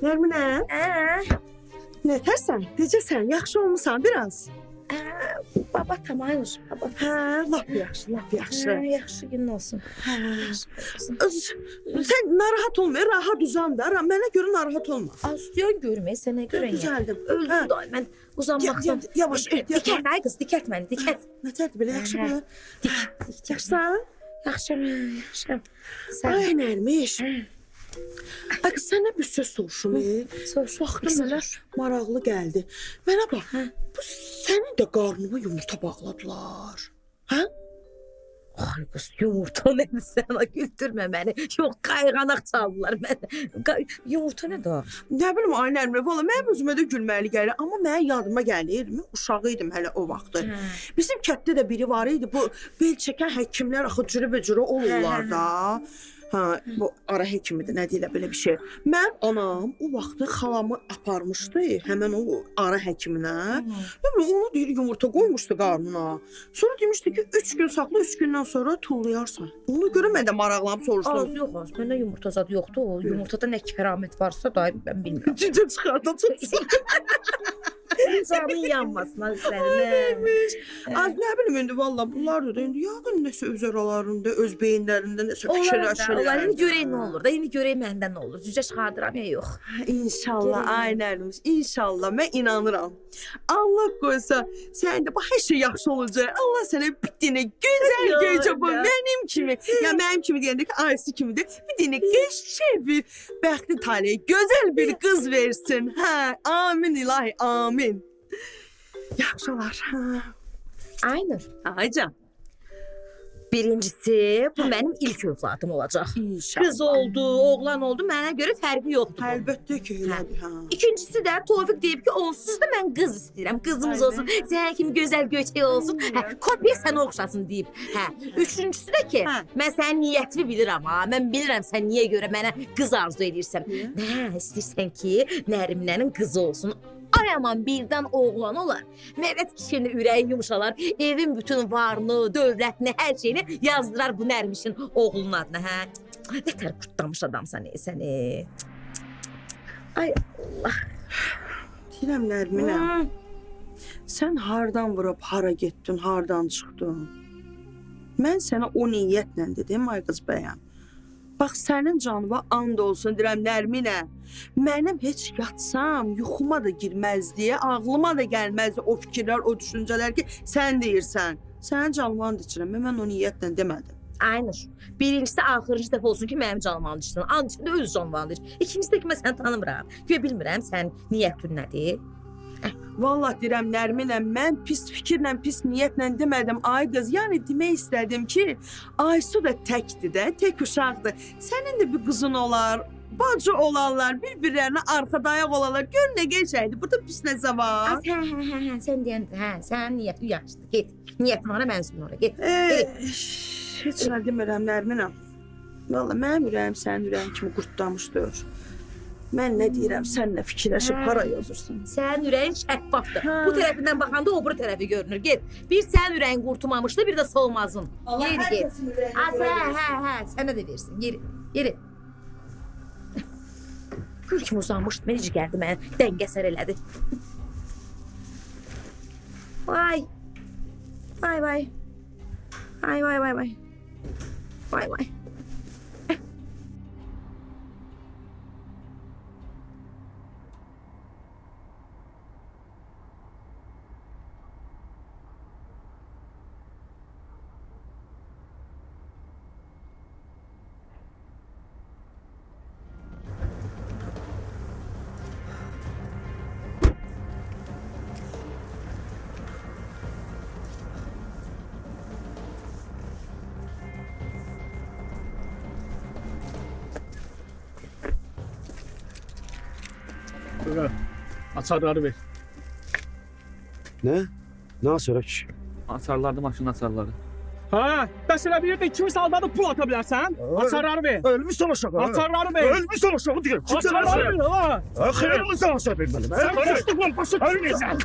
Nərminə, nətərsən? Necəsən? Yaxşı olmusan biraz? Baba tamam olsun baba. Hə, lap yaxşı, lap yaxşı. Yaxşı gün olsun. Hə. Sən narahat olma, rahat uzan da. Mənə görə narahat olma. Astıyon görmeye sana göre ya. Düzəldim. Öldüm da ben uzanmaktan. Yavaş, ehtiyat. Dikət ay qız, dikət məni, dikət. Nətərdir belə yaxşı Hə. mı? Dik. Yaxşısan? Yaxşım, yaxşım. Ay nərmiş. Ay qız sənə bir söz soruşum. Soruş. Baxdım mənə maraqlı gəldi. Mənə bax, bu sənin də qarnına yumurta bağladılar. Hə? Ay qız, yumurta nədir sənə güldürmə məni. Yox, qayğanaq çaldılar mənə. Yumurta nədir? Nə bilim ay nərmə, valla mənim özümə də gülməli gəlir. Amma mənim yadıma gəlir, uşağı idim hələ o vaxtı. Bizim kətdə də biri var idi, bu bel çəkən həkimlər axı cürə-cürə olurlar da. Ha, bu ara həkimidir, nə deyilə belə bir şey. Mən anam o vaxtı xalamı aparmışdı, həmən o ara həkiminə. Onu deyir yumurta qoymuşdu qarnına. Sonra demişdi ki, 3 gün saxla, 3 gündən sonra tullayarsan. Ona görə mən də maraqlanıb soruşdum. Az yox, az. Məndə yumurta zad yoxdur. O yumurtada nə kəramət varsa da mən bilmirəm. Cicə çıxardacaqsın. Canın yanmasın az sənin. Az nə bilim indi valla bunlar da indi yağın nəsə öz aralarında, öz beyinlərində nəsə fikirləşirlər. Onlar indi görək nə olur da, indi görək məndən nə olur. Cücə çıxardıram ya yox. İnşallah aynərmiş, inşallah mən inanıram. Allah qoysa sən də bax hər şey yaxşı olacaq. Allah sənə bir dənə gözəl göycəbə mənim kimi, ya mənim kimi deyəndə ki Aysu kimidir. Bir dənə qəşəng bir bəxtli taleyi gözəl bir qız versin. Hə, amin ilahi, amin. Yaxşılar. Aynur. Aycan. Birincisi, bu mənim ilk övladım olacaq. İnşallah. Qız oldu, oğlan oldu, mənə görə fərqi yoxdur. Əlbəttə ki, elədir. İkincisi də Tofiq deyib ki, onsuz da mən qız istəyirəm. Qızımız olsun, sənə kimi gözəl göçək olsun. Kopya sənə oxşasın deyib. Üçüncüsü də ki, mən sənin niyyətini bilirəm ha. Mən bilirəm sən niyə görə mənə qız arzu edirsən. Nə istəyirsən ki, Nəriminənin qızı olsun. Ay aman birdən oğlan olar. Məhvət kişinin ürəyi yumuşalar. Evin bütün varını, dövlətini, hər şeyini yazdırar bu Nərmişin oğlunun adına. Nətər qurtlamış adamsan səni. Ay Allah. Deyirəm Nərminə, sən hardan vurub, hara getdin, hardan çıxdın? Mən sənə o niyyətlə dedim, ay qız bəyəm. Bax, sənin canıva and olsun, deyirəm Nərminə. Mənim heç yatsam, yuxuma da girməzdi, ağlıma da gəlməzdi o fikirlər, o düşüncələr ki, sən deyirsən. Sənin canıva and içirəm, mən o niyyətlə demədim. Aynur, birincisi axırıncı dəfə olsun ki, mənim canıma and içirsən. And içində öz canıma and içir. İkincisi də ki, mən səni tanımıram. Güya bilmirəm, sən niyyətin nədir? Vallahi deyirəm Nərminə, mən pis fikirlə, pis niyyətlə demədim ay qız. Yəni demək istədim ki, Aysu da təkdir də, tək uşaqdır. Sənin də bir qızın olar, bacı olarlar, bir-birlərinə arxadayaq olarlar. Gör nə geçəydi, burada pis nəsə var. Hə, sən deyən, sənin niyyətin yaxşıdır, get. Niyyətin var, mənsun ora, get. Heç nə demirəm Nərminə. Vallahi mənim ürəyim sənin ürəyin kimi qurtlamışdır. Mən nə deyirəm, sən nə fikirləşib hara yazırsan? Sənin ürəyin şəffafdır. Bu tərəfindən baxanda o biri tərəfi görünür. Get. Bir sənin ürəyin qurtulmamışdı, bir də solmazın. Yeri get. Hə, sənə də versin. Yeri. Gül kimi uzanmışdı, mən necə gəldi mənə dəngəsər elədi. Vay. Vay. Açarları ver. Ne? Ne açarak? Açarlardı, maşının açarları. Ha, bəs elə bir yerdə kimi saldadı pul ata bilərsən? Açarları ver. Ölmüşsən aşağı. Açarları ver. Ölmüşsən aşağı diyorum. Açarları ver. Ha. Xeyirimizi aşağı vermeli. Sen konuştukla başı ölmeyeceksin.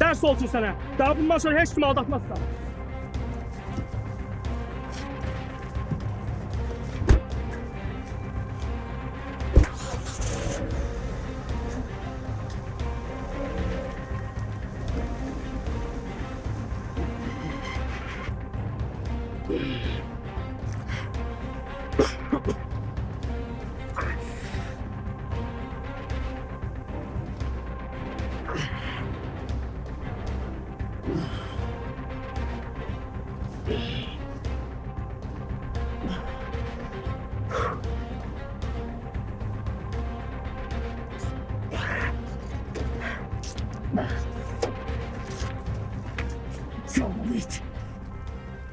Ders olsun sana. Daha bundan sonra hiç kimi aldatmazsan.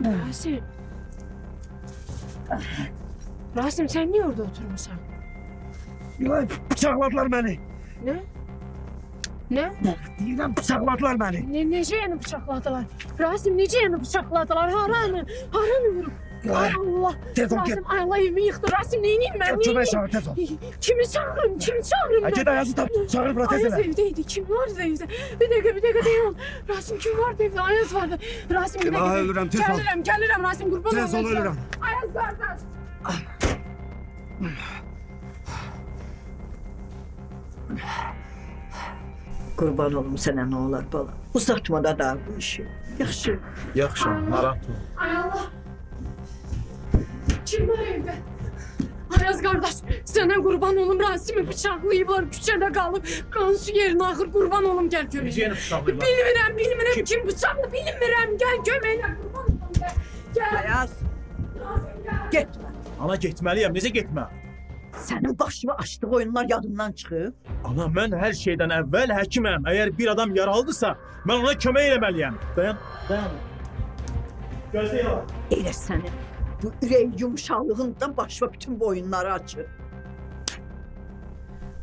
Rasim. Rasim sen niye orada oturmuşsun? Ulan bıçakladılar beni. Ne? Ne? Deyirəm bıçakladılar beni. Nece yanı bıçakladılar? Rasim nece yanı bıçakladılar? Haranı? Haranı vurup? Ay Allah. Tez ol git. Rasim ay Allah evimi yıktı. Rasim neyiniyim ben? Köpeği Neyiniyim? çağır tez ol. Kimi çağırırım? Kimi çağırırım ben? Git Ayaz'ı tap. Çağır bırak tez Ayaz ele. evdeydi. Kim vardı evde? Bir dakika değil. Rasim kim vardı evde? Ayaz vardı. Rasim bir dakika. İlahi ölürüm, tez ol. Gelirim Rasim kurban Tez ol olayım. ölürüm. Ayaz kardeş. Qurban olum sənə nə olar bala. Uzatma da daha bu işi. Yaxşı. Yaxşı, narahat ol. Ay Allah. Kim var evde? Ayaz kardeş, sana kurban olum Rasim'i bıçaklayıblar, küçede kalıp kan su yerine akır kurban olum gel kömeğine. Necə yəni bıçaqlayırlar? Bilmirəm kim bıçaklı bilmirəm gel kömeğine kurban olum gel. Ayaz, Rasim gel. getmə. Ana getməliyəm, necə getmə? Sənin başıma açdığı oyunlar yadından çıxıb. Ana, mən hər şeydən əvvəl həkiməm. Əgər bir adam yaralıdırsa, mən ona kömək eləməliyəm. Dayan. Gözləyin. Elə sənin bu ürək yumşaqlığından başıma bütün bu oyunları açır.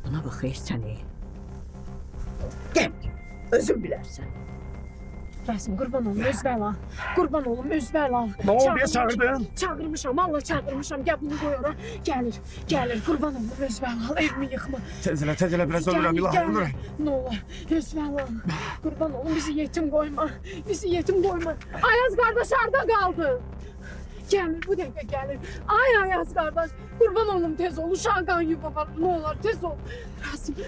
Buna bax ey səni. Gəl, özün bilərsən. Rasim kurban olum özbəla. Kurban olum özbəla. Ne oldu diye çağırdın? Çağırmışam, Allah çağırmışam. Gel bunu koy ora. Gelir. Kurban olum özbəla. Evimi yıkma. Tez ele biraz ölürüm. İlahi ölürüm. Ne olur. Özbəla. Kurban olum bizi yetim koyma. Ayaz kardeş arda kaldı. Gelir bu dakika gelir. Ay Ayaz kardeş. Kurban olum tez ol. Uşağı kan yuva var. Ne olur tez ol.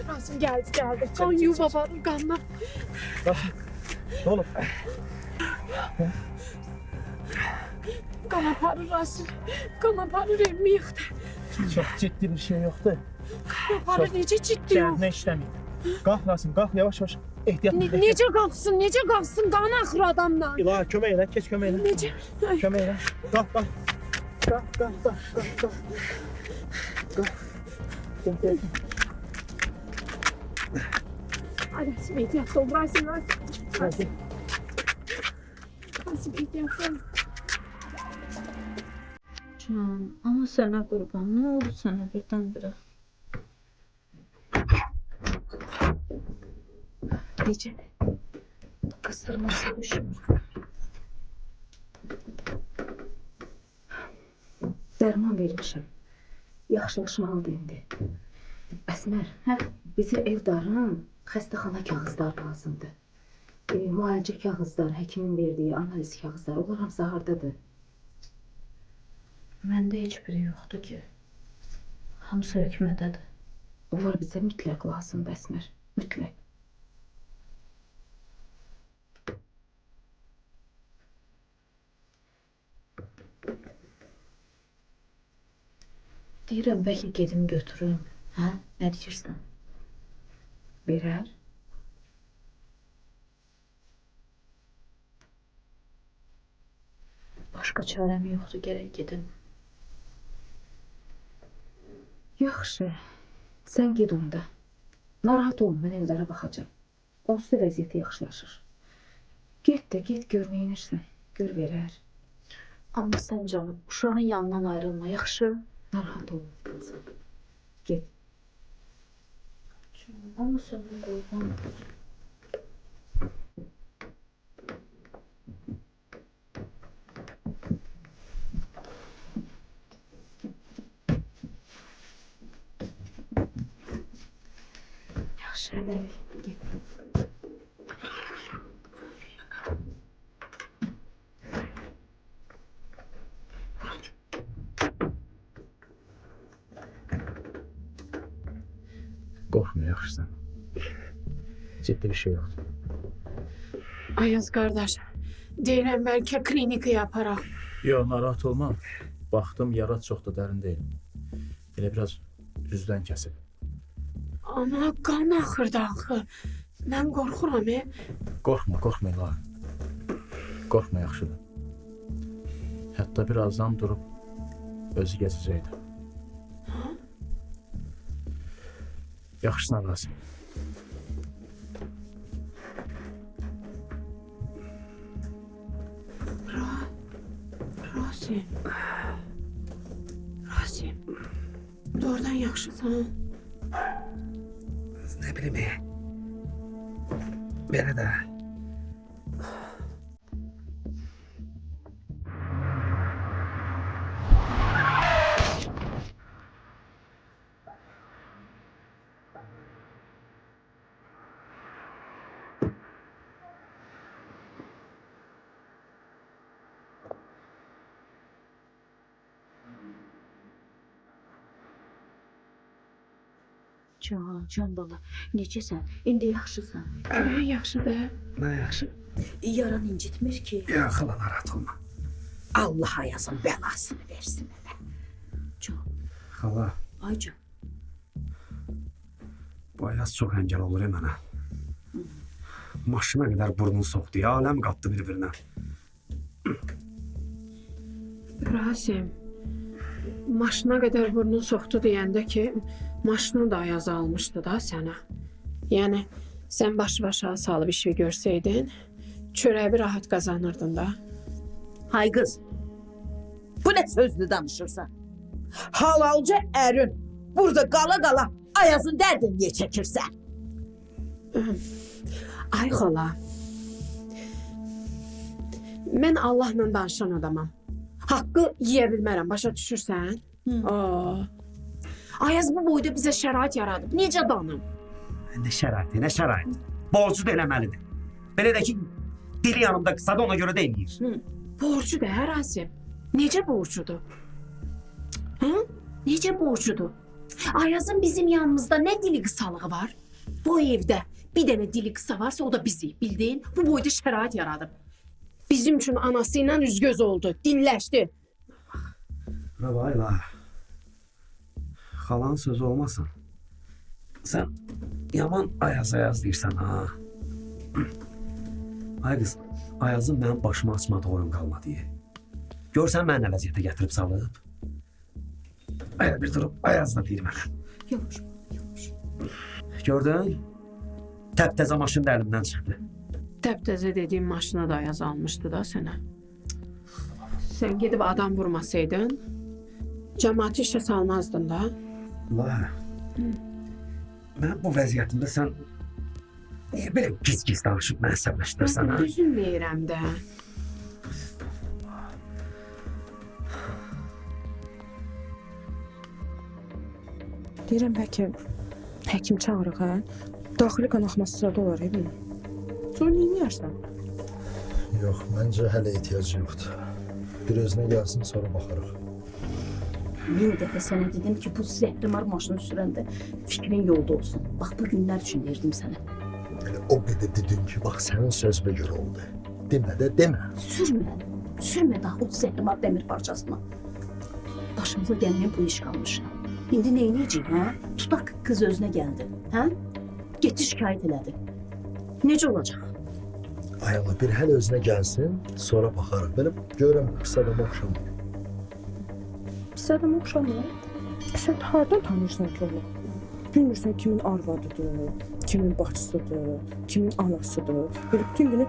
Rasim geldi. Kan yuva var. Kanla. Ne olur? Kan aparır Rasim. Kan aparır evimi yıktı. Çox ciddi bir şey yoxdur. Kan aparır nece ciddi yok. Nə işləmir. Qalx Rasim, qalx yavaş. Ehtiyatlı. Nece kalksın kan axır adamdan. İlahi, kömək elə, keç kömək elə. Nece? Ay. Kömək elə. Qalx. Gel. Ay Rasim ehtiyatlı ol. Rasim. Rasim ehtiyatlı ol. Can, ama sana kurban. Ne oldu sana birdenbire? Necə? Qısırması düşmür. Dərman vermişəm. Yaxşılaşmalıdır indi. Əsmər, bizə evdarın xəstəxana kağızları lazımdır. Müalicə kağızları, həkimin verdiyi analiz kağızları, onlar hamısı hardadır? Məndə heç biri yoxdur ki. Hamısı hökmədədir. Onlar bizə mütləq lazımdır, Əsmər. Mütləq. Deyirəm, bəlkə gedim götürüm. Hə? Nə deyirsən? Verər. Başqa çarəm yoxdur, gərək gedim. Yaxşı, sən ged onda. Narahat olma, mən evlərə baxacağım. Onsuz da vəziyyəti yaxşılaşır. Get, gör neyinirsən. Gör verər. Amma sən canım, uşağın yanından ayrılma, yaxşı? Narahat olma. Get. Amma sənin qoyğun. Yaxşı, get. Qorxma, yaxşısan. Ciddi bir şey yoxdur. Ayaz kardeş, deyirəm bəlkə klinikaya aparaq. Yox, narahat olma. Baxdım, yara çox da dərin deyil. Elə biraz üzdən kəsib. Amma qan axırdı axı. Mən qorxuram. Qorxma, qorxma İlahi. Qorxma, yaxşıdır. Hətta birazdan durub özü keçəcəkdi. Yaxşısına Rasim. Rasim. Rasim. Doğrudan yaxşısan. Ne bileyim. Belə də. Can bala, necəsən? İndi yaxşısan? Yaxşıdır. Nə yaxşı. Yaran incitmir ki. Ya xala narahat olma. Allah Ayazın bəlasını versin elə. Can, Xala, ay can. bu Ayaz çox əngəl olur mənə. Maşına qədər burnunu soxdu ya, aləm qatdı bir-birinə. Rasim. Maşına qədər burnunu soxdu deyəndə ki, maşını da Ayaz almışdı da sənə. Yəni, sən başı-başa salıb işi görsəydin, çörəyi rahat qazanırdın da. Hay qız, bu nə sözdü danışırsan? Halalca ərin burada qala-qala Ayazın dərdini niyə çəkirsən? Ay xala, mən Allahla danışan adamam. Haqqı yeyə bilmərəm, başa düşürsən? Ayaz bu boyda bizə şərait yaradıb. Necə danım? Nə şəraiti, nə şərait. Borcu da eləməlidir. Belə də ki, dili yanımda qısadı, ona görə deməyir. Borcu da hər Rasim. Necə borcudur? Necə borcudur? Ayazın bizim yanımızda nə dili qısalığı var? Bu evdə bir dənə dili qısa varsa o da bizi, bildin? Bu boyda şərait yaradıb. Bizim üçün anası ilə üzgöz oldu, dinləşdi. Rəvayla, xalan sözü olmasın. Sən yaman Ayaz deyirsən, ha? Ay qız, Ayazın mənim başıma açmadığı oyun qalmadı. Görsən mən nə vəziyyətə gətirib salıb? Elə bir durub Ayaz da deyir mənə. Yavaş, yavaş. Gördün? Təp-təzə maşın da əlimdən çıxdı. Təp-təzə dediyim maşına da Ayaz almışdı da sənə. Sən gedib adam vurmasaydın, cəmaatı işə salmazdın da. La, mən bu vəziyyətimdə sən niyə belə giz-giz danışıb məni səbləşdirsən, ha? Üzülməyirəm də. Deyirəm bəlkə həkim çağırıq, hə? Daxili qan axması sırada olar, bunun. Sonra neyniyərsən? Yox, məncə hələ ehtiyacı yoxdur. Bir özünə gəlsin, sonra baxarıq. Min dəfə sənə dedim ki, bu zəhrimar maşını sürəndə fikrin yolda olsun. Bax, bu günlər üçün verdim sənə. Elə o qədər dedim ki, bax, sənin sözünə görə oldu. Demə də, demə. Sürmə daha o zəhrimar dəmir parçasını. Başımıza gəlməyən bu iş qalmış. İndi neyniyəcək, hə? Tutaq qız özünə gəldi, hə? Getdi şikayət elədi. Necə olacaq? Ay Allah, bir hələ özünə gəlsin, sonra baxarıq. Belə görürəm, pis adama oxşamır. Pis adam oxşamır. Sən hardan tanıyırsan ki onu? Bilmirsən kimin arvadıdır, kimin bacısıdır, kimin anasıdır. Böyle bütün günü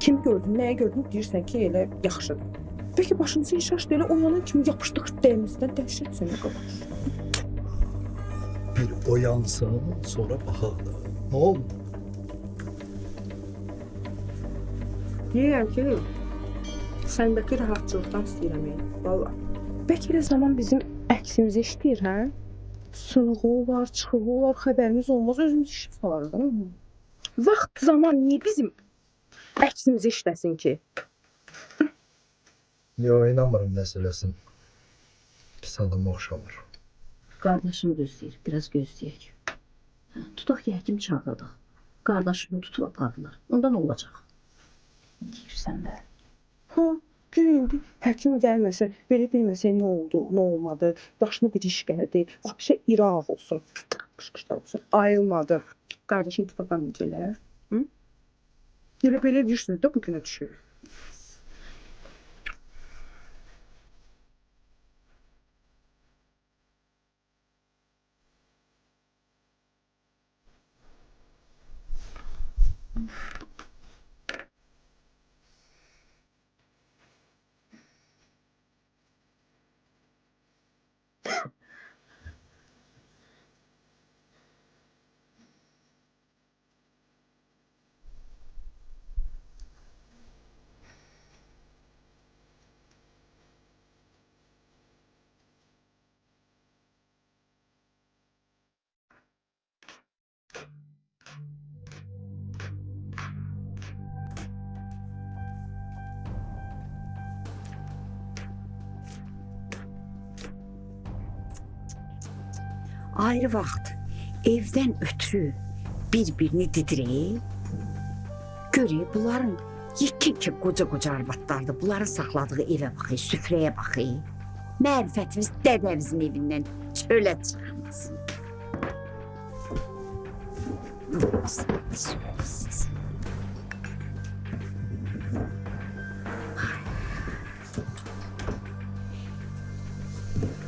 kimi gördün, nəyə gördün deyirsən ki, elə yaxşıdır. Bəlkə başınızı iş açdı, elə oyanan kimi yapışdıq dəyimizdən dəhşət sənə qalır. Bir oyansın, sonra baxaq da. Nə oldu? Deyirəm ki, səndəki rahatçılıqdan istəyirəm yəni, valla. Bəlkə elə zaman bizim əksimizi işləyir, hə? Sınığı olar, çıxığı olar, xəbərimiz olmaz, özümüz işi salarıq, hə? Vaxt, zaman niyə bizim əksimizi işləsin ki? Yox, inanmıram məsələsin. Pis adama oxşamır. Qardaşım gözləyir, biraz gözləyək. Tutaq ki, həkim çağırdıq. Qardaşımı tutub apardılar. Onda nə olacaq? Deyirsən də. Ha, Gün indi həkim gəlməsə, belə bilməsə nə oldu, nə olmadı, başına bir iş gəldi, vəbşə iraq olsun, qışqışlar olsun, ayılmadı. Qardaşım tutaqan necələr? Elə belə deyirsiniz də bugünə düşür. Ayrı vaxt evdən ötürü bir-birini didirib, görüb bunların yekə qoca arvadlardır. Bunların saxladığı evə baxır, süfrəyə baxır. Mərifətimiz dədəvizin evindən çölə çıxmasın.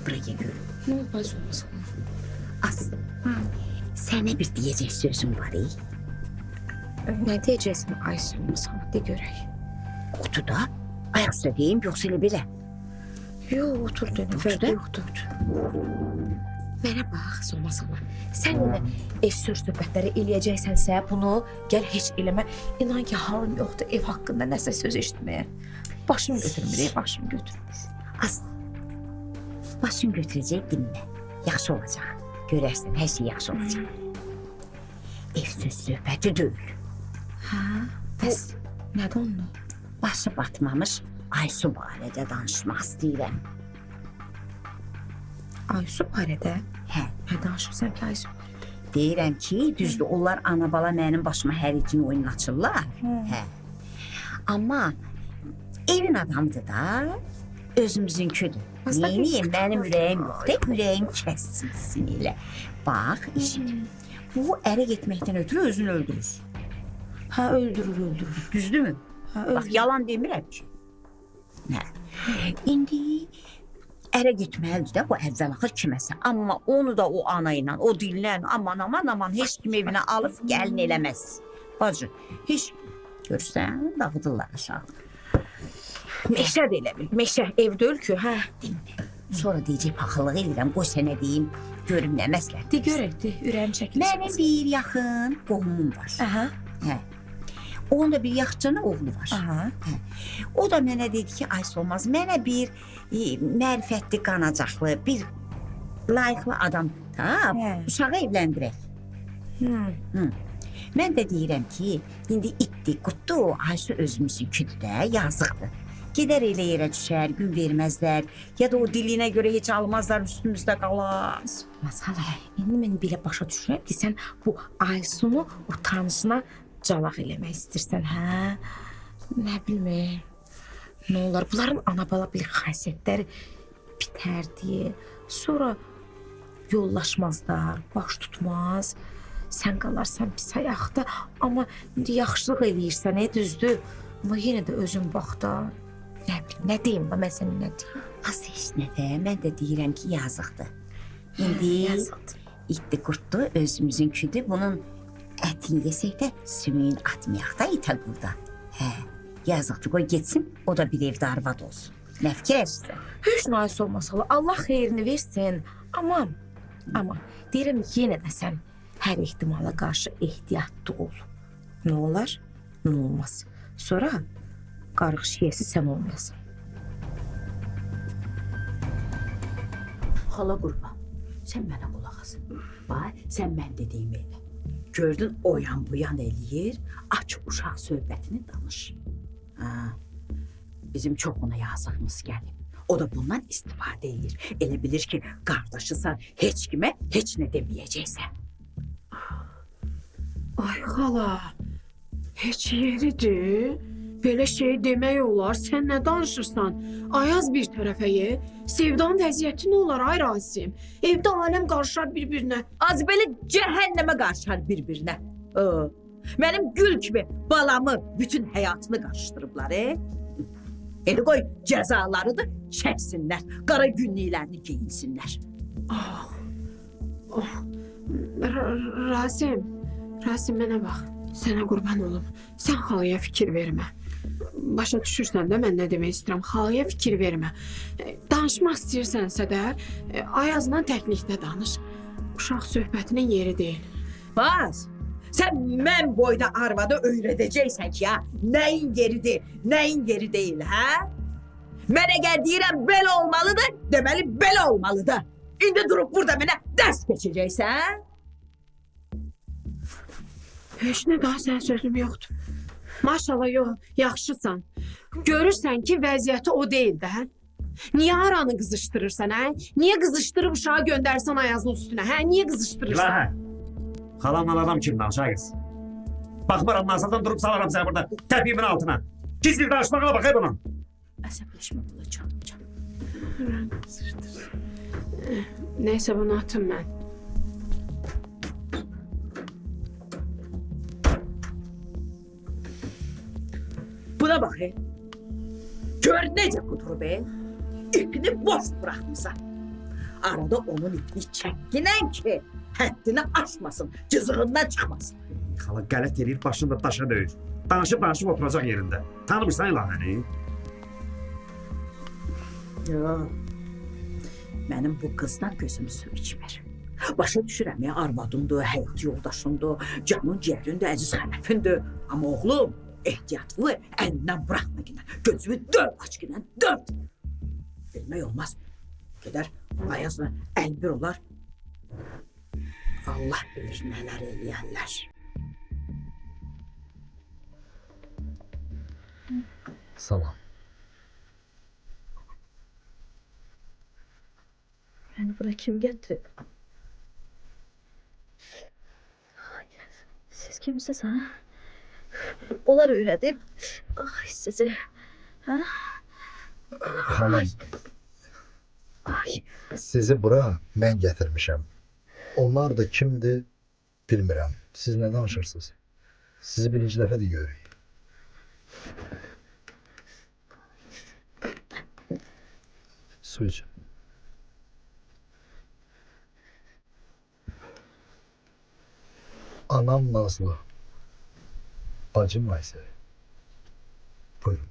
Buraya görün. Ne olmaz olmaz. Aslı, sənə bir deyəcək sözüm var. Ne diyeceksin Aysu olmasa de görək. Otuda, ayak üstə deyim, yoxsa elə belə. Yok otur dönüm. Otur da. Yoktur. Mənə bax olmasa var. Sən elə ev söz-söhbətləri eləyəcəksənsə bunu gəl heç eləmə. İnan ki halım yoxdur ev haqqında nəsə söz eşitməyə. Başım götürmür, başım götürmür. Aslı, başın götürəcək dinlə. Yaxşı olacaq. Görərsən, hər şey yaxşı olacaq. Ev söz-söhbəti deyil. Ha? Bəs nədir onu? Başı batmamış Aysu barədə danışmaq istəyirəm. Aysu barədə? Hə. Hə danışırsan ki Aysu barədə. Deyirəm ki, düzdür, onlar ana-bala mənim başıma hər itin oyun açırlar. Hə. Amma evin adamıdır da, özümüzünküdür. Neyniyim, mənim ürəyim yoxdur, ürəyim kəsilsin elə. Bax, işit. Bu ərə getməkdən ötürü özünü öldürür. Ha öldürür. Düzdürmü? Ha, Bax, yalan demirəm ki. Hə. İndi ərə getməlidir də bu əvvəl-axır kiməsə. Amma onu da o ana ilə, o dillə, aman, heç kim evinə alıb gəlin eləməz. Bacı, heç görürsən, dağıdırlar aşağı. Meşə də elə bil. Meşə ev deyil ki, hə. Sonra deyəcək, paxıllıq edirəm, qoy sənə deyim, görüm nə məsləhət. De görək, de, ürəyim çəkilir. Mənim bir yaxın qohumum var. Aha. Hə. Onun da bir yaxçana oğlu var. Aha. Hə. O da mənə dedi ki, Aysu olmaz, mənə bir mərifətli, qanacaqlı, bir layiqli adam tap, uşağı evləndirək. Mən də deyirəm ki, indi itdi, qutdu, Aysu özümüzünküdür də, yazıqdır. Gedər elə yerə düşər, gün verməzlər, ya da o dilinə görə heç almazlar, üstümüzdə qalar. Masala, indi mən belə başa düşürəm ki, sən bu Aysunu o tanışına calaq eləmək istəyirsən, hə? Nə bilməyim, nə olar, bunların ana-bala bir xasiyyətləri bitərdi, sonra yollaşmazlar, baş tutmaz, sən qalarsan pis ayaqda, amma indi yaxşılıq eləyirsən, düzdür, amma yenə də özün bax da. Nə bilim, nə deyim da, mən sənə nə deyim? Az heç nə də, mən də deyirəm ki, yazıqdır. İndi itdi, qurtdu, özümüzünküdür, bunun ətini yesək də sümüyün atmayaq da itə burada. Hə, yazıqdır, qoy getsin, o da bir evdə arvad olsun. Nə fikirləşirsən? Heç nais olmasa, Allah xeyrini versin, amma deyirəm, yenə də sən hər ehtimala qarşı ehtiyatlı ol. Nə olar, nə olmaz. Sonra qarıq şiyəsi sən olmayasın. Xala qurban, sən mənə qulaq asın. Bax, sən mən dediyimi elə. Gördün, oyan buyan eləyir, aç uşaq söhbətini danış. Bizim çox ona yazığımız gəlib. O da bundan istifadə edir. Elə bilir ki, qardaşısan heç kimə heç nə deməyəcəksən. Ay xala, heç yeridir. Belə şey demək olar, sən nə danışırsan? Ayaz bir tərəfə ye, Sevdanın vəziyyəti nə olar ay Rasim? Evdə aləm qarışar bir-birinə. Az belə cəhənnəmə qarışar bir-birinə. Mənim gül kimi balamı bütün həyatını qarışdırıblar. Elə qoy cəzaları da çəksinlər, qara günlüklərini geyinsinlər. Rasim mənə bax, sənə qurban olum. Sən xalaya fikir vermə. Başa düşürsən də mən nə demək istəyirəm. Xalaya fikir vermə. Danışmaq istəyirsənsə də Ayazla təklikdə danış. Uşaq söhbətinin yeri deyil. Baz, sən mən boyda arvadı öyrədəcəksən ki, nəyin yeridir, nəyin yeri deyil, hə? Mən əgər deyirəm belə olmalıdır, deməli belə olmalıdır. İndi durub burada mənə dərs keçəcəksən? Heç nə daha sən sözüm yoxdur. Maşallah yox, yaxşısan. Görürsən ki, vəziyyəti o deyil də, hə? Niyə aranı qızışdırırsan, hə? Niyə qızışdırıb uşağı göndərsən Ayazın üstünə, hə? Niyə qızışdırırsan? İlahi, xalamla adam kimdir aşağı qız? Baxmaram, masadan durub salaram səni burada təpiyimin altına. Gizli danışmağa bax, bunun. Əsəbləşmə bula canım. Neysə, bunu atım mən. Buna bax, gör necə qudur be. İpini boş bırakmışsan. Arada onun ipini çəkinən ki, həddini aşmasın, cızığından çıxmasın. Xala qələt eləyir, başını da daşa döyür. Danışıb oturacaq yerində. Tanımırsan ilahəni? Yox. Mənim bu qızdan gözüm su içmir. Başa düşürəm ya, arvadımdır, həyat yoldaşımdır, canın ciyərindir, əziz xələfindir. Amma oğlum, ehtiyatlı, əlindən bıraxma yine. Gözümü dört aç yine, dört. Bilmək olmaz. Gedər Ayazla əlbir olar. Allah bilir nələr eləyərlər. Salam. Beni bura kim getirib? Siz kimsiniz ha? Onlar öyrədib. Ay sizi. Ha? Xanım, sizi bura mən gətirmişəm. Onlar da kimdir bilmirəm. Siz nə danışırsınız? Sizi birinci dəfə də görürük. Su için. Anam Nazlı. Bacım Aysel. Buyurun.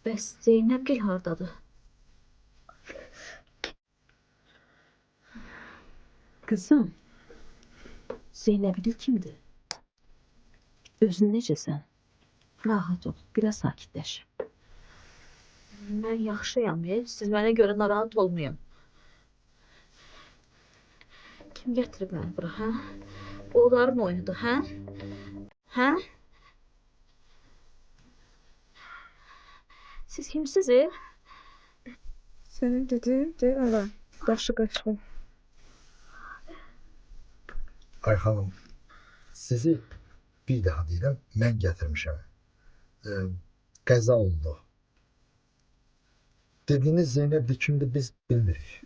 Bəs Zeynəbgil hardadır? Kızım, Zeynəbgil kimdir? Özün necəsən? Rahat ol, biraz sakitləş. Mən yaxşıyam, siz mənə görə narahat olmayın. Kim gətirib məni bura, hə? Onların oyunudur, hə? Hə? Siz kimsiniz? Senin dediğin de öyle. Başı kaçma. Ay xanım, sizi bir daha deyirəm, mən gətirmişəm. Qəza oldu. Dediyiniz Zeynəb kimdir biz bilmirik.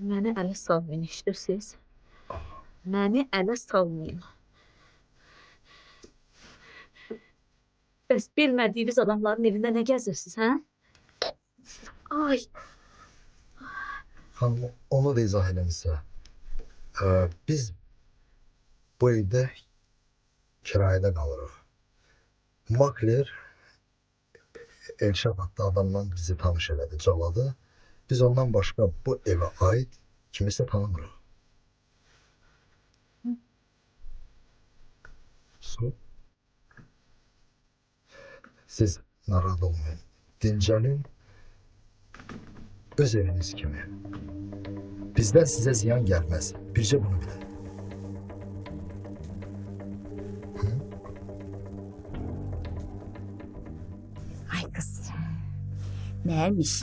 Məni ələ salmayın, işləyirsiniz. Məni ələ salmayın. Bəs bilmədiyiniz adamların evində nə gəzirsiniz, hə? Ay! Xanım, onu da izah eləmişsə. Biz bu evdə kirayədə qalırıq. Makler Elşad adlı adamdan bizi tanış elədi, caladı. Biz ondan başqa bu evə aid kimisə tanımırıq. Su. Siz narahat olmayın. Dincəlin. Öz eviniz kimi. Bizdən sizə ziyan gəlməz. Bircə bunu bilin. Nəymiş?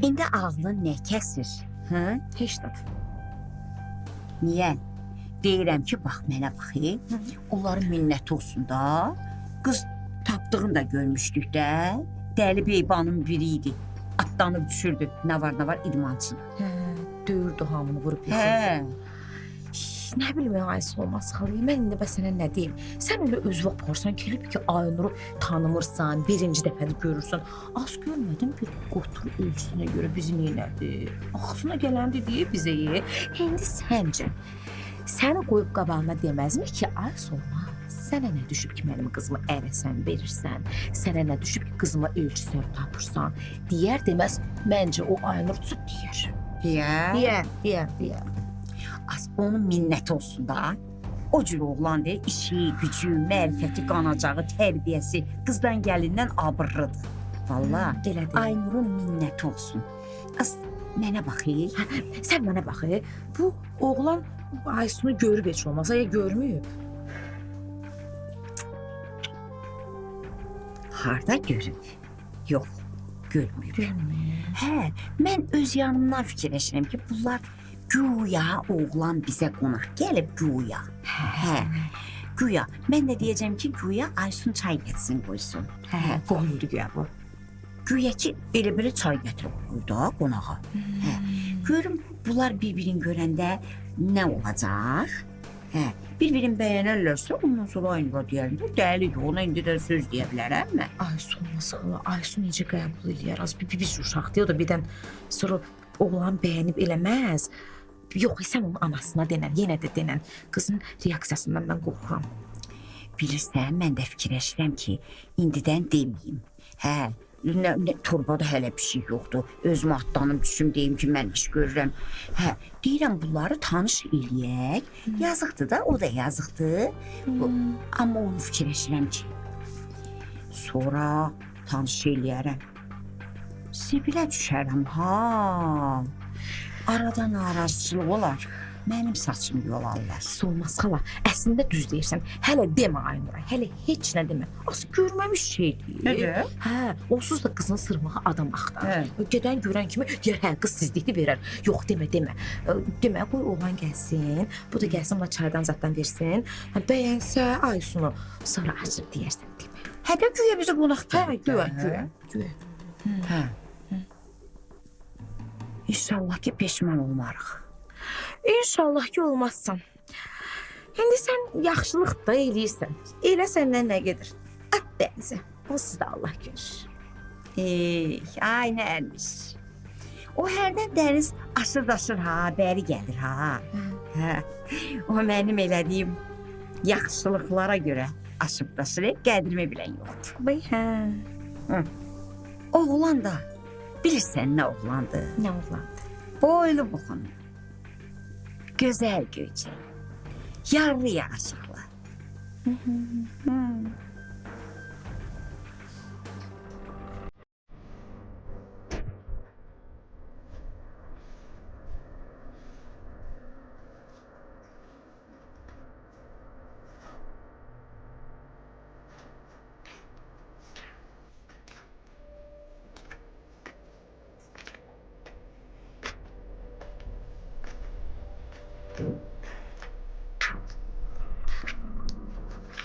İndi ağlın nə kəsir? Hə? Heç də. Niyə? Deyirəm ki, bax mənə bax. Onların minnəti olsun da. Qız tapdığını da görmüşdük də. Dəli beybanın biri idi. Atlanıb düşürdü. Nə var idmançı. Döyürdü hamını vurub. Hə. Nə bilim Aysu olmaz xalı. Mən indi bəs sənə nə deyim? Sən elə özü aparsan gəlib ki, Aynuru tanımırsan, birinci dəfədə görürsən. Az görmədin bir qotur ölçüsünə görə bizi neynədi? Ağzına gələndi deyə bizə ye. İndi səncə səni qoyub qabağına deməzmi ki, Aysu olmaz? Sənə nə düşüb ki, mənim qızımı ərəsən, verirsən? Sənə nə düşüb ki, qızıma ölçüsünü tapırsan? Deyər deməz, məncə o Aynur tut deyər. Deyər. Az onun minnəti olsun da. O cür oğlan deyir, işi, gücü, mərifəti, qanacağı, tərbiyəsi qızdan gəlindən abırlıdır. Valla, Aynurun minnəti olsun. Az mənə baxır. Sən mənə baxır. Bu oğlan Aysunu görüb heç olmasa, ya görməyib? Harda görüb? Yox, görməyib. Hə, mən öz yanımdan fikirləşirəm ki, bunlar güya oğlan bizə qonaq gəlib, güya. Hə, güya. Mən də deyəcəm ki, güya Aysun çay getsin qoysun. Hə, qoyuldu güya bu. Güya ki, elə belə çay gətirib qoydu da qonağa. Hə, görüm bunlar bir-birini görəndə nə olacaq? Hə, bir-birini bəyənərlərsə, ondan sonra Aynura deyərlər, dəlidir, ona indi də söz deyə bilərəm mən. Aysu olmasa, Aysu necə qəbul eləyər? Az bir uşaqdır, o da birdən sonra oğlan bəyənib eləməz. Yox, sən onun anasına denən, yenə də denən. Qızın reaksiyasından mən qorxuram. Bilirsən, mən də fikirləşirəm ki, indidən deməyim. Hə, torbada hələ bir şey yoxdur. Özümü atlanım, düşüm, deyim ki, mən iş görürəm. Hə, deyirəm, bunları tanış eləyək. Yazıqdır da, o da yazıqdır. Amma onu fikirləşirəm ki, sonra tanış eləyərəm. Sibilə düşərəm, ha. Arada narazıçılıq olar. Mənim saçım yolarlar. Olmaz xala, əslində düz deyirsən. Hələ demə Aynura, hələ heç nə demə. Az görməmiş şeydir. Necə? Hə, onsuz da qızın sırmağı adam axtar. Gedən görən kimi deyər, hə, qız sizlikli verər. Yox, demə. Demə, qoy oğlan gəlsin. Bu da gəlsin, ona çaydan zaddan versin. Bəyənsə Aysunu, sonra açıb deyərsən, demə. Hə də güya bizə qonaq gəlir. Hə, güya. Hə. İnşallah ki, peşman olmarıq. İnşallah ki, olmazsan. İndi sən yaxşılıq da eləyirsən. Elə səndən nə gedir? At dənizə. Onsuz da Allah görür. Ay nərmiş. O hərdən dəniz aşır-daşır ha, bəri gəlir ha. Hə. O mənim elədiyim yaxşılıqlara görə aşıb-daşır, qədrimi bilən yoxdur. Bəy, hə. Oğlan da, bilirsən nə oğlandır? Nə oğlandır? Boylu buxunlu. Gözəl göyçək, yarlı yaraşıqlı.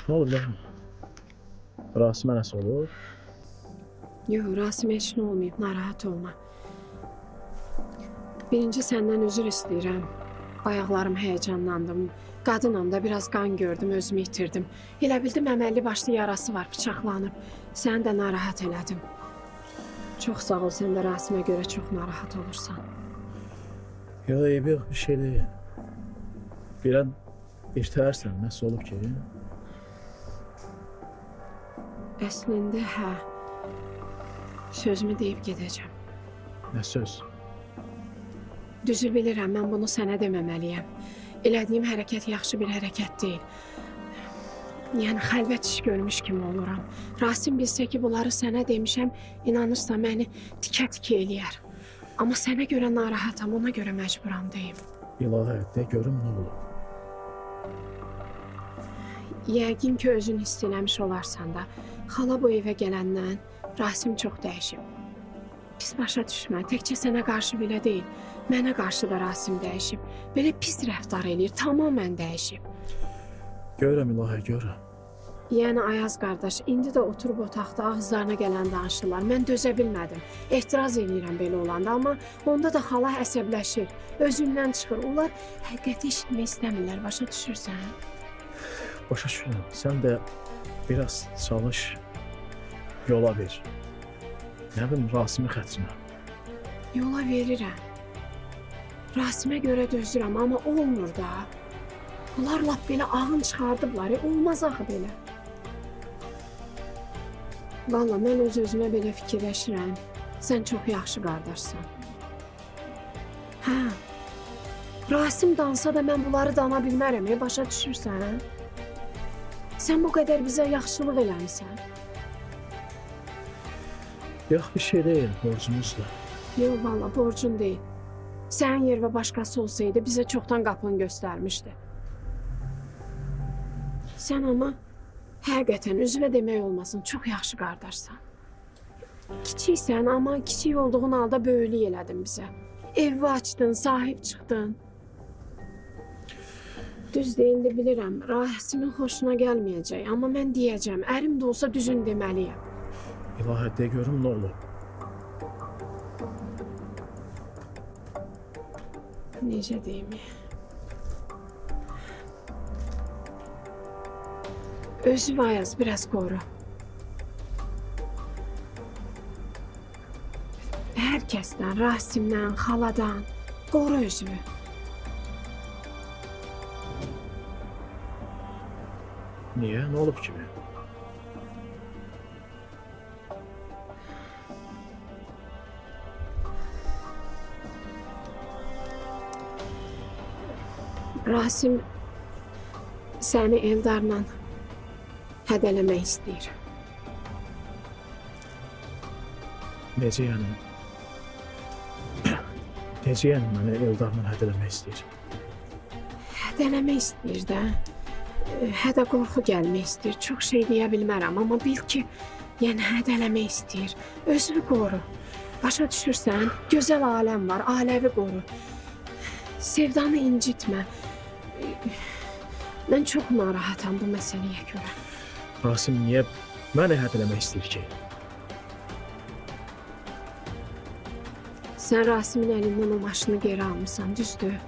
Nə olur lan? Rasimə nəsə olur? Yox, Rasimə heç nə olmayıb, narahat olma. Birinci səndən üzr istəyirəm. Bayaqlarım həyəcanlandım. Qadınam da biraz qan gördüm, özümü itirdim. Elə bildim əməlli başlı yarası var, bıçaqlanıb. Səni də narahat elədim. Çox sağ ol, sən də Rasimə görə çox narahat olursan. Yox, yox, bir şey deyil. Bir an irtərsən, nəsə olub ki? Əslində, hə. Sözümü deyib gedəcəm. Nə söz? Düzü bilirəm, mən bunu sənə deməməliyəm. Elədiyim hərəkət yaxşı bir hərəkət deyil. Yəni, xəlvət iş görmüş kimi oluram. Rasim bilsə ki, bunları sənə demişəm, inanırsa məni tikə-tikə eləyər. Amma sənə görə narahatam, ona görə məcburam deyim. İlahi, de görüm nə olub. Yəqin ki, özün hiss eləmiş olarsan da, xala bu evə gələndən Rasim çox dəyişib. Pis başa düşmə, təkcə sənə qarşı belə deyil. Mənə qarşı da Rasim dəyişib. Belə pis rəftar eləyir, tamamən dəyişib. Görürəm İlahə, görürəm. Yəni Ayaz qardaş, indi də oturub otaqda ağızlarına gələn danışırlar. Mən dözə bilmədim. Etiraz eləyirəm belə olanda, amma onda da xala əsəbləşir. Özündən çıxır. Onlar həqiqəti eşitmək istəmirlər, başa düşürsən? Başa düşürəm. Sən də biraz çalış, yola ver. Nə bilim, Rasimin xətrinə. Yola verirəm. Rasimə görə dözürəm, amma olmur da. Onlar lap belə ağın çıxardıblar, olmaz axı belə. Valla mən öz-özümə belə fikirləşirəm. Sən çox yaxşı qardaşsan. Hə, Rasim dansa da mən bunları dana bilmərəm, başa düşürsən? Sən bu qədər bizə yaxşılıq eləmisən. Yox, bir şey deyil, borcumuzdur. Yox, valla borcun deyil. Sənin yer və başqası olsaydı bizə çoxdan qapını göstərmişdi. Sən amma həqiqətən üzvə demək olmasın, çox yaxşı qardaşsan. Kiçiksən, amma kiçik olduğun halda böyüklük elədin bizə. Evi açdın, sahib çıxdın. Düz deyildi bilirəm, Rasimin xoşuna gəlməyəcək, amma mən deyəcəm, ərim də olsa düzün deməliyəm. İlahə, de görüm nə olub. Necə deyim? Özü Ayaz, biraz qoru. Hər kəsdən, Rasimdən, xaladan qoru özünü. Niyə? Nə olub kimi? Rasim səni Eldarla hədələmək istəyir. Necə yəni? Necə yəni məni Eldarla hədələmək istəyir? Hədələmək istəyir də. Hədə qorxu gəlmək istəyir. Çox şey deyə bilmərəm, amma bil ki, yəni hədələmək istəyir. Özünü qoru. Başa düşürsən? Gözəl aləm var, aləvi qoru. Sevdanı incitmə. Mən çox narahatam bu məsələyə görə. Rasim niyə məni hədələmək istəyir ki? Sən Rasimin əlindən o maşını geri almısan, düzdür?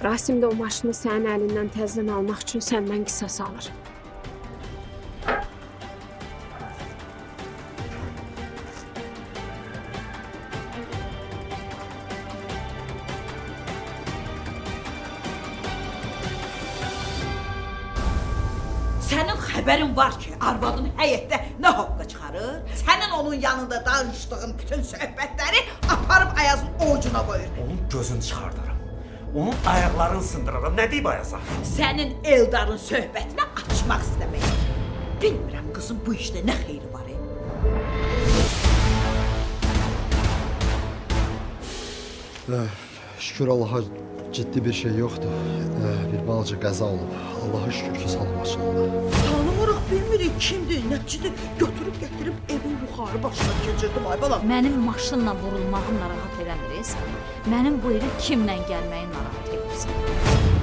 Rasim də o maşını sənin əlindən təzdən almaq üçün səndən qisas alır. Sənin xəbərin var ki, arvadın həyətdə nə haqqa çıxarır? Sənin onun yanında danışdığın bütün söhbətləri aparıb Ayazın ovucuna qoyur. Onun gözünü çıxardaram. Onun ayaqlarını sındıraram. Nə deyib Ayaza? Sənin Eldarın söhbətinə açmaq istəmək. Bilmirəm qızım, bu işdə nə xeyri var? Şükür Allaha ciddi bir şey yoxdur. Bir balaca qəza olub. Allaha şükür ki, salamatçılıqdır. Tanımırıq, bilmirik kimdir, nəçidir. Götürüb gətirib evin yuxarı başına keçirdim, ay bala. Mənim maşınla vurulmağım narahat eləmir səni. Mənim bu evə kimlə gəlməyim narahat edirsən.